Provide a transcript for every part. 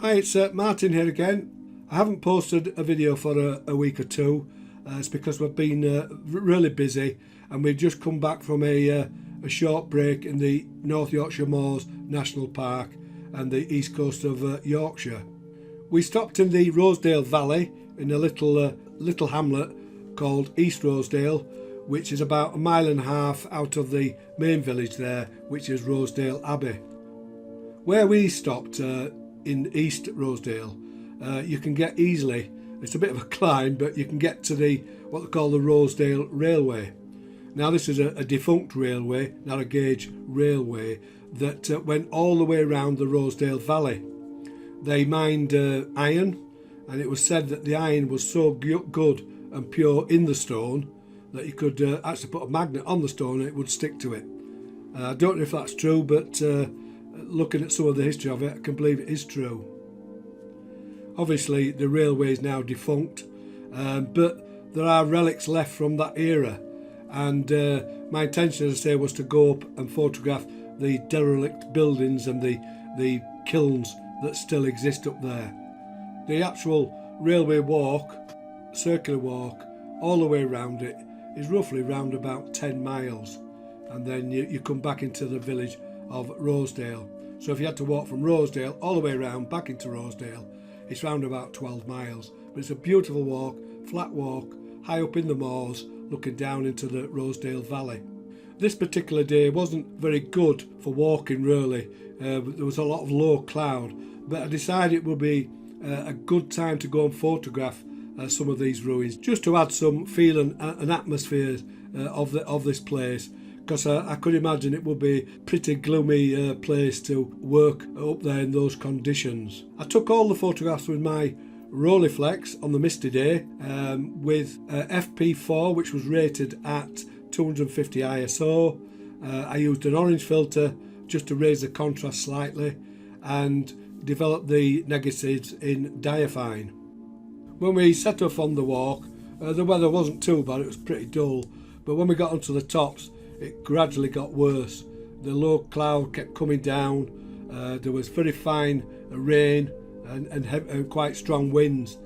Hi, it's Martin here again. I haven't posted a video for a week or two. It's because we've been really busy, and we've just come back from a short break in the North Yorkshire Moors National Park and the east coast of Yorkshire. We stopped in the Rosedale Valley in a little hamlet called East Rosedale, which is about 1.5 miles out of the main village there, which is Rosedale Abbey. Where we stopped in East Rosedale, you can get easily, it's a bit of a climb, but you can get to what they call the Rosedale Railway. Now this is a defunct railway, not a gauge railway, that went all the way around the Rosedale Valley. They mined iron, and it was said that the iron was so good and pure in the stone that you could actually put a magnet on the stone and it would stick to it. I don't know if that's true, but looking at some of the history of it, I can believe it is true. Obviously the railway is now defunct, but there are relics left from that era, and my intention, as I say, was to go up and photograph the derelict buildings and the kilns that still exist up there. The actual railway walk, circular walk, all the way around it is roughly round about 10 miles, and then you come back into the village of Rosedale. So if you had to walk from Rosedale all the way around back into Rosedale, it's round about 12 miles. But it's a beautiful walk, flat walk, high up in the moors, looking down into the Rosedale Valley. This particular day wasn't very good for walking really. There was a lot of low cloud, but I decided it would be a good time to go and photograph some of these ruins, just to add some feel and atmosphere of this place, because I could imagine it would be a pretty gloomy place to work up there in those conditions. I took all the photographs with my Rolleiflex on the misty day, with FP4, which was rated at 250 ISO. I used an orange filter just to raise the contrast slightly, and developed the negatives in diaphine. When we set off on the walk, the weather wasn't too bad, it was pretty dull, but when we got onto the tops it gradually got worse. The low cloud kept coming down, there was very fine rain and quite strong winds,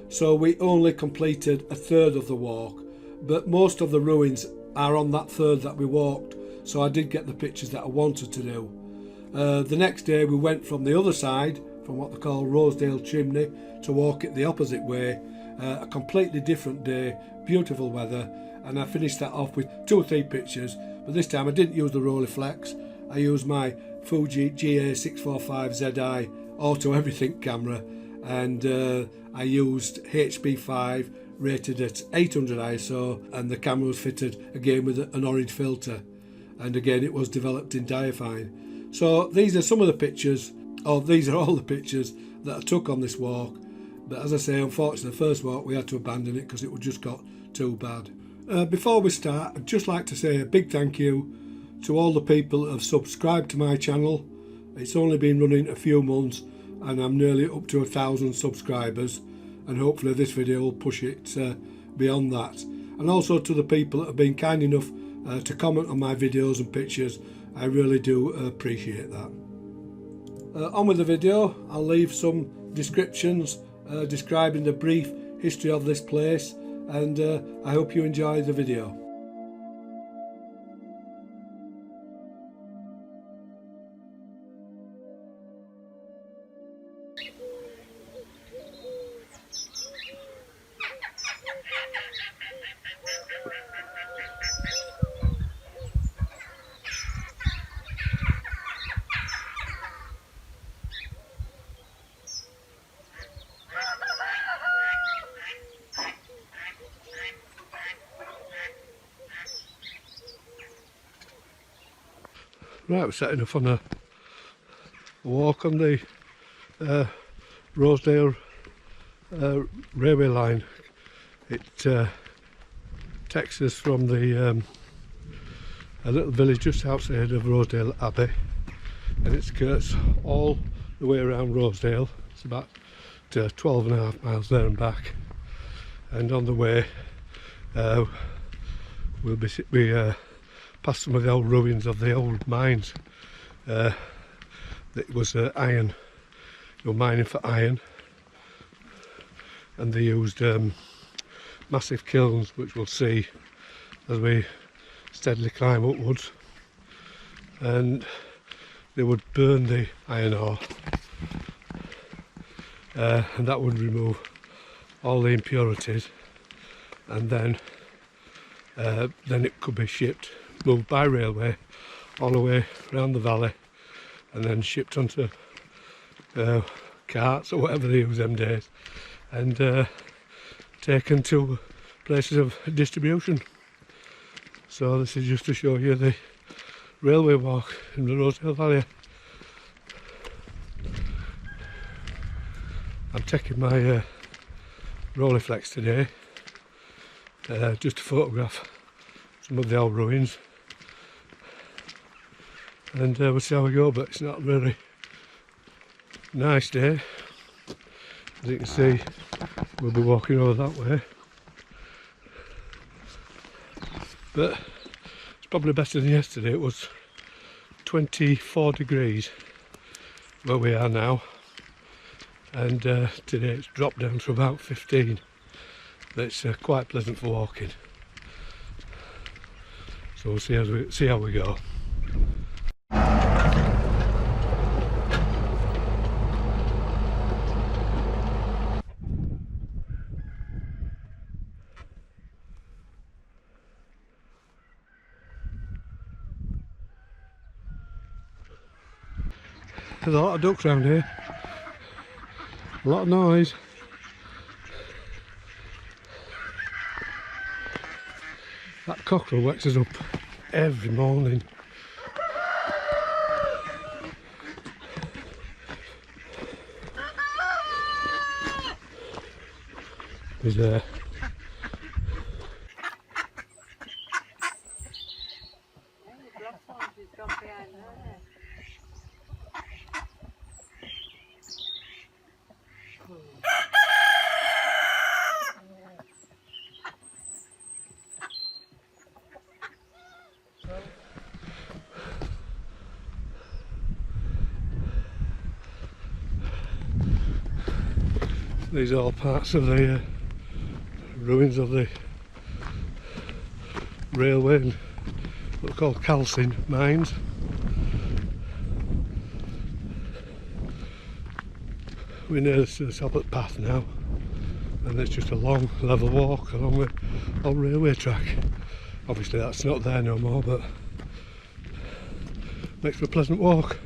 so we only completed a third of the walk, but most of the ruins are on that third that we walked, so I did get the pictures that I wanted to do. The next day we went from the other side, from what they call Rosedale Chimney, to walk it the opposite way. A completely different day, beautiful weather, and I finished that off with 2 or 3 pictures, but this time I didn't use the Rolleiflex. I used my Fuji GA645zi auto everything camera, and I used HP5 rated at 800 ISO, and the camera was fitted again with an orange filter, and again it was developed in diaphine. So these are some of the pictures, or these are all the pictures that I took on this walk, but as I say, unfortunately the first walk we had to abandon it because it just got too bad. Before we start, I'd just like to say a big thank you to all the people that have subscribed to my channel. It's only been running a few months and I'm nearly up to 1,000 subscribers, and hopefully this video will push it beyond that. And also to the people that have been kind enough to comment on my videos and pictures, I really do appreciate that. On with the video. I'll leave some descriptions describing the brief history of this place, and I hope you enjoy the video. Right, we're setting off on a walk on the Rosedale railway line. It takes us from a little village just outside of Rosedale Abbey, and it skirts all the way around Rosedale. It's about 12.5 miles there and back, and on the way we'll be past some of the old ruins of the old mines. It was iron were mining for iron, and they used massive kilns, which we'll see as we steadily climb upwards, and they would burn the iron ore, and that would remove all the impurities, and then it could be shipped, moved by railway all the way around the valley, and then shipped onto carts or whatever they use them days, and taken to places of distribution. So this is just to show you the railway walk in the Rosedale Valley. I'm taking my Rolleiflex today, just to photograph some of the old ruins, and we'll see how we go. But it's not a really nice day. As you can see, we'll be walking over that way, but it's probably better than yesterday. It was 24 degrees where we are now, and today it's dropped down to about 15. But it's quite pleasant for walking, so we'll see how we go. There's a lot of ducks around here, a lot of noise. That cockerel wakes us up every morning. He's there. These are all parts of the ruins of the railway and what are called calcine mines. We're near to the top of the path now, and it's just a long level walk along the old railway track. Obviously that's not there no more, but makes for a pleasant walk.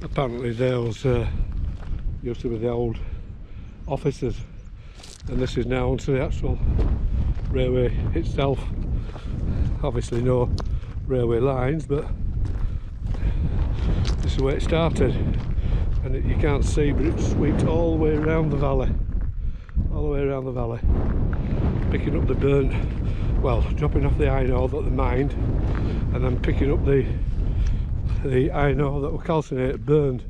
Apparently those used to be the old offices, and this is now onto the actual railway itself. Obviously no railway lines, but this is where it started, and you can't see, but it sweeps all the way around the valley, picking up the burnt, well, dropping off the iron ore that they mined, and then picking up the iron ore that were calcinated, burned,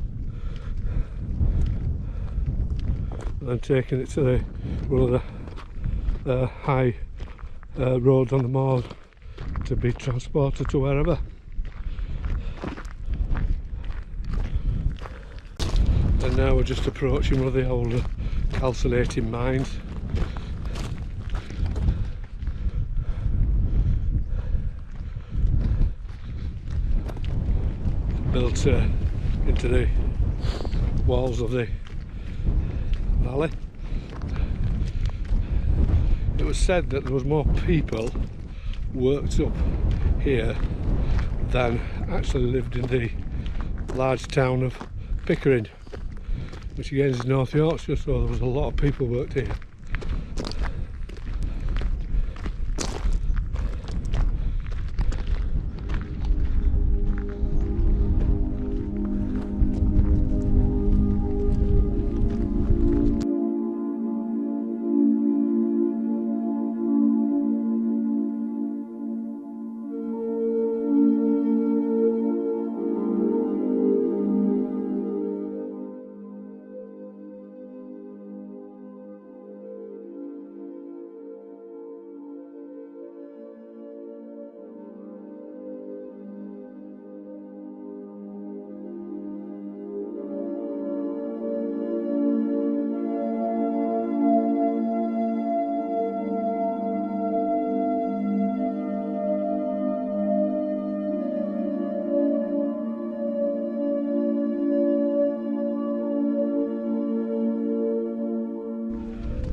and then taking it to one of the high roads on the moors to be transported to wherever. And now we're just approaching one of the older calcinating mines. Built into the walls of the valley. It was said that there was more people worked up here than actually lived in the large town of Pickering, which again is North Yorkshire, so there was a lot of people worked here.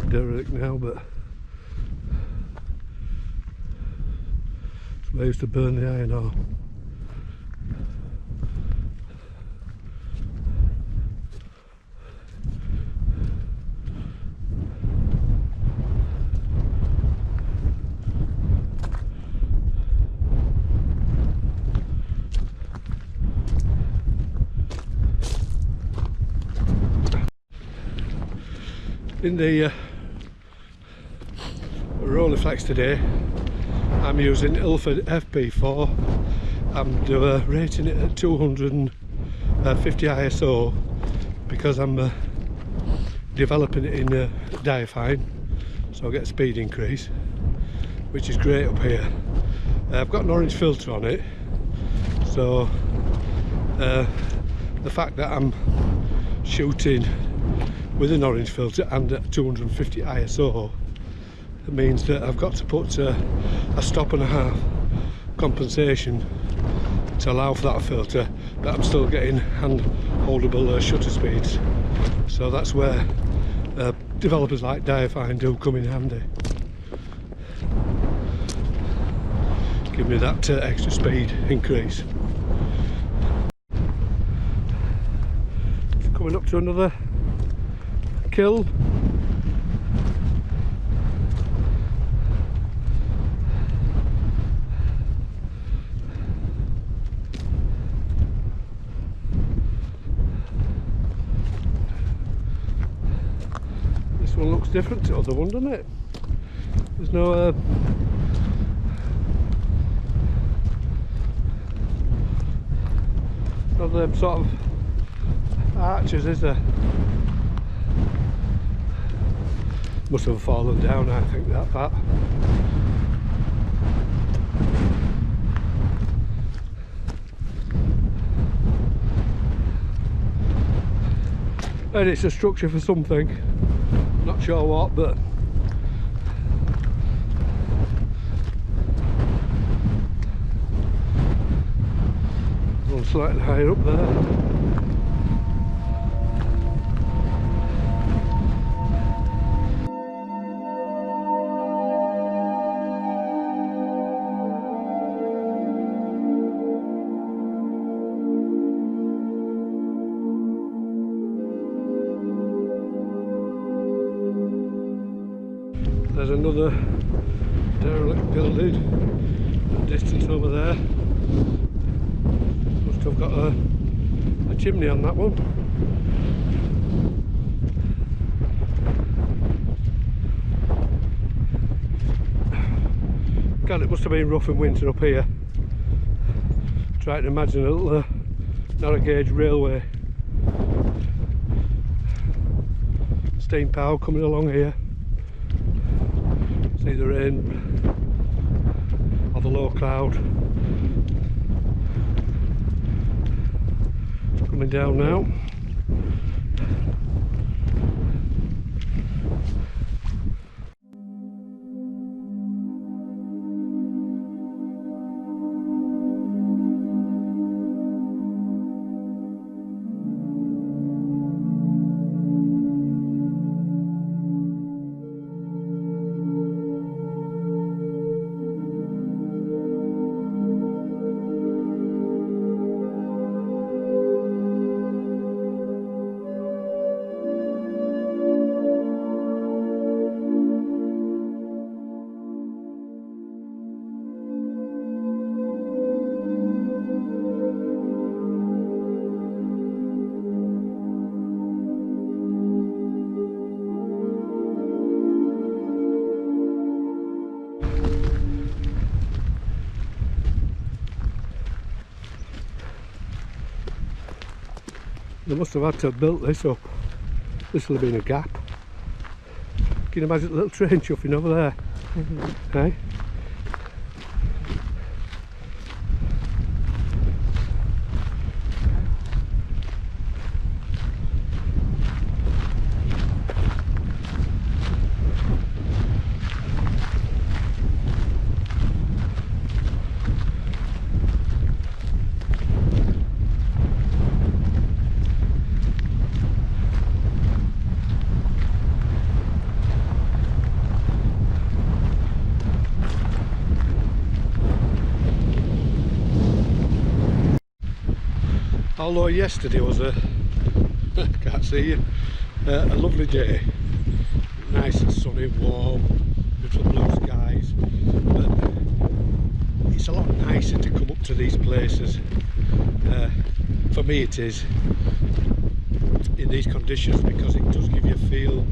Derelict now, but it's where I used to burn the iron ore. In the Rolleiflex today, I'm using Ilford FP4 and rating it at 250 ISO because I'm developing it in diaphragm, so I get a speed increase, which is great up here. I've got an orange filter on it, so the fact that I'm shooting with an orange filter and at 250 ISO, it means that I've got to put a stop and a half compensation to allow for that filter, but I'm still getting hand holdable shutter speeds. So that's where developers like Diafine do come in handy. Give me that extra speed increase. Coming up to another kill. This one looks different to the other one, doesn't it? There's no not them sort of arches, is there? Must have fallen down, I think, that part. And it's a structure for something, not sure what, but one slightly higher up there. There's another derelict building at a distance over there. Must have got a chimney on that one. God, it must have been rough in winter up here. Trying to imagine a little narrow gauge railway. Steam power coming along here. See the rain or the low cloud coming down now. They must have had to have built this up. This will have been a gap. Can you imagine a little train chuffing over there? Hey? Although yesterday was a can't see you, a lovely day, nice and sunny, warm, beautiful blue skies, but it's a lot nicer to come up to these places. For me it is, in these conditions, because it does give you a feel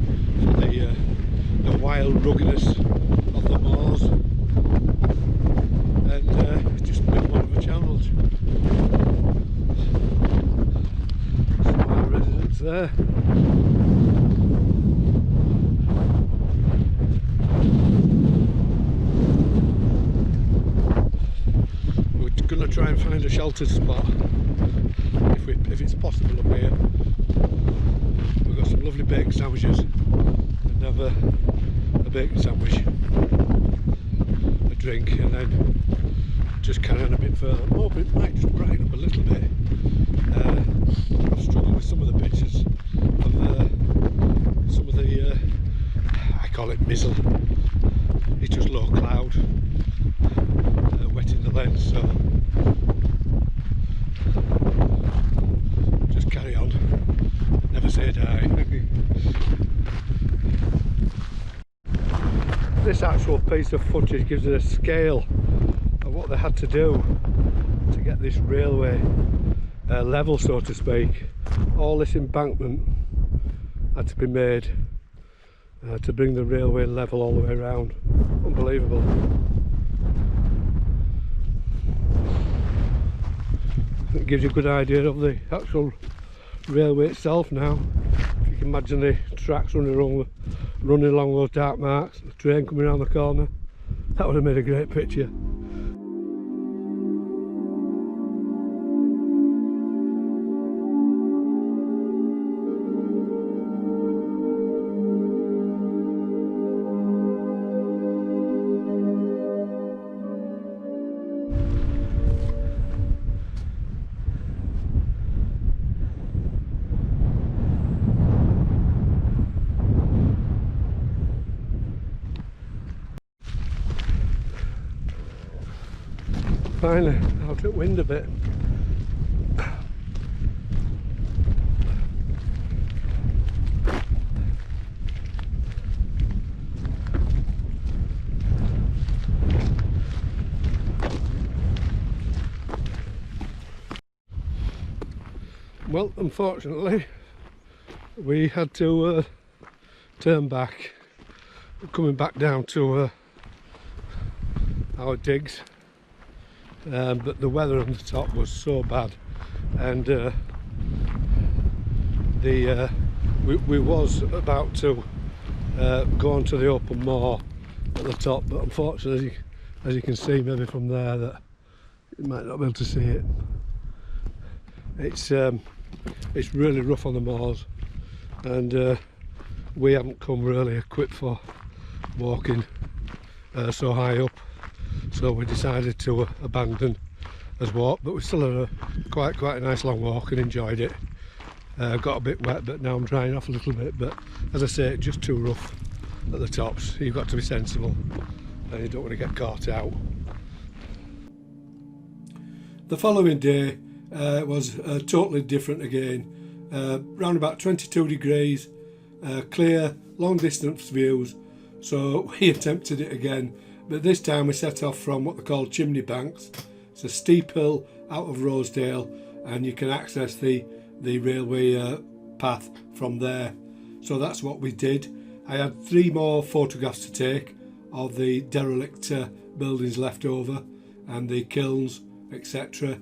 for the wild ruggedness of the moors, and it's just a bit more of a challenge. There. We're going to try and find a sheltered spot if it's possible up here. We've got some lovely bacon sandwiches and have a bacon sandwich, a drink, and then just carry on a bit further. I'm hoping it might just brighten up a little bit. I've struggled with some of the pictures of some of the I call it mizzle. It's just low cloud wetting the lens, so just carry on, never say die. This actual piece of footage gives it a scale of what they had to do to get this railway level, so to speak. All this embankment had to be made to bring the railway level all the way around. Unbelievable. It gives you a good idea of the actual railway itself now. If you can imagine the tracks running along those dark marks, the train coming around the corner, that would have made a great picture. Finally out at wind a bit. Well, unfortunately we had to turn back, coming back down to our digs. But the weather on the top was so bad, and we was about to go onto the open moor at the top, but unfortunately, as you can see maybe from there, that you might not be able to see it. It's really rough on the moors, and we haven't come really equipped for walking so high up. So we decided to abandon as walk, but we still had quite a nice long walk and enjoyed it. Got a bit wet, but now I'm drying off a little bit, but as I say, it's just too rough at the tops. You've got to be sensible and you don't want to get caught out. The following day was totally different again. Round about 22 degrees, clear, long distance views, so we attempted it again. But this time we set off from what they call Chimney Banks. It's a steep hill out of Rosedale, and you can access the railway path from there. So that's what we did. I had 3 more photographs to take of the derelict buildings left over and the kilns, etc.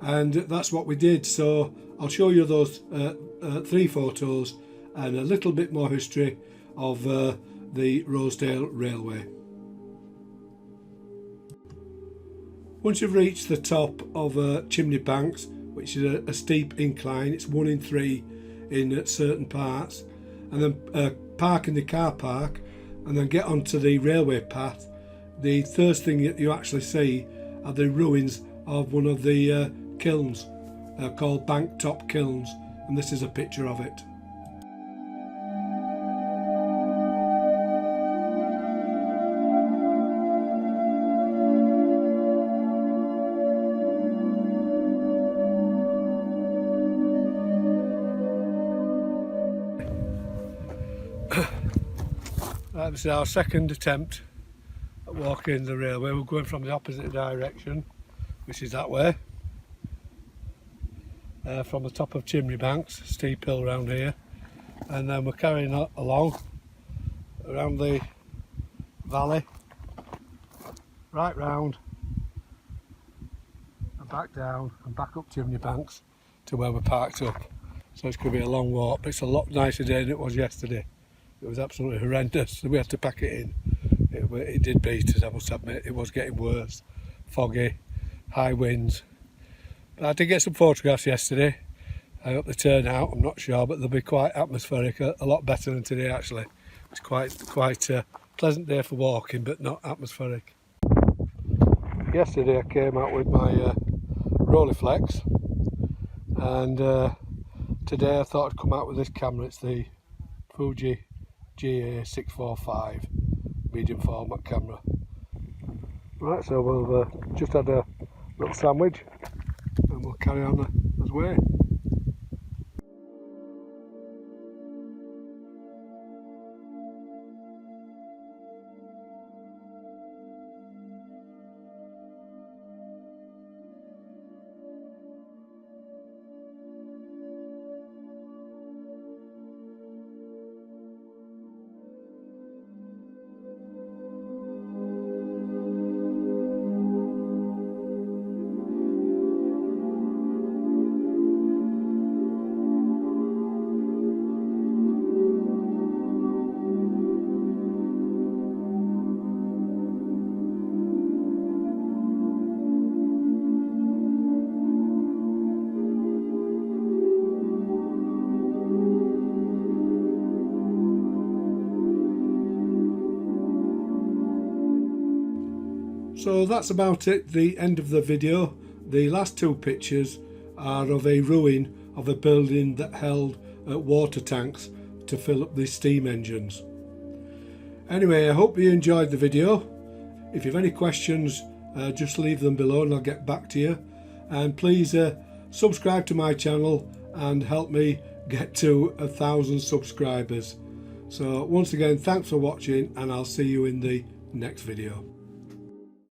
and that's what we did. So I'll show you those 3 photos and a little bit more history of the Rosedale Railway. Once you've reached the top of Chimney Banks, which is a steep incline, it's 1 in 3 in certain parts, and then park in the car park and then get onto the railway path, the first thing that you actually see are the ruins of one of the kilns called Bank Top Kilns, and this is a picture of it. This is our second attempt at walking the railway. We're going from the opposite direction, which is that way, from the top of Chimney Banks, steep hill around here, and then we're carrying along around the valley, right round and back down and back up Chimney Banks to where we're parked up. So it's going to be a long walk, but it's a lot nicer day than it was yesterday. It was absolutely horrendous, so we had to pack it in. It did beat us, I must admit. It was getting worse. Foggy, high winds. But I did get some photographs yesterday. I hope they turn out, I'm not sure, but they'll be quite atmospheric, a lot better than today actually. It's quite a pleasant day for walking, but not atmospheric. Yesterday I came out with my Rolleiflex, and today I thought I'd come out with this camera. It's the Fuji GA645 medium format camera. Right, so we'll just had a little sandwich and we'll carry on as way. So that's about it, the end of the video. The last 2 pictures are of a ruin of a building that held water tanks to fill up the steam engines. Anyway, I hope you enjoyed the video. If you have any questions, just leave them below and I'll get back to you. And please subscribe to my channel and help me get to 1,000 subscribers. So once again, thanks for watching, and I'll see you in the next video.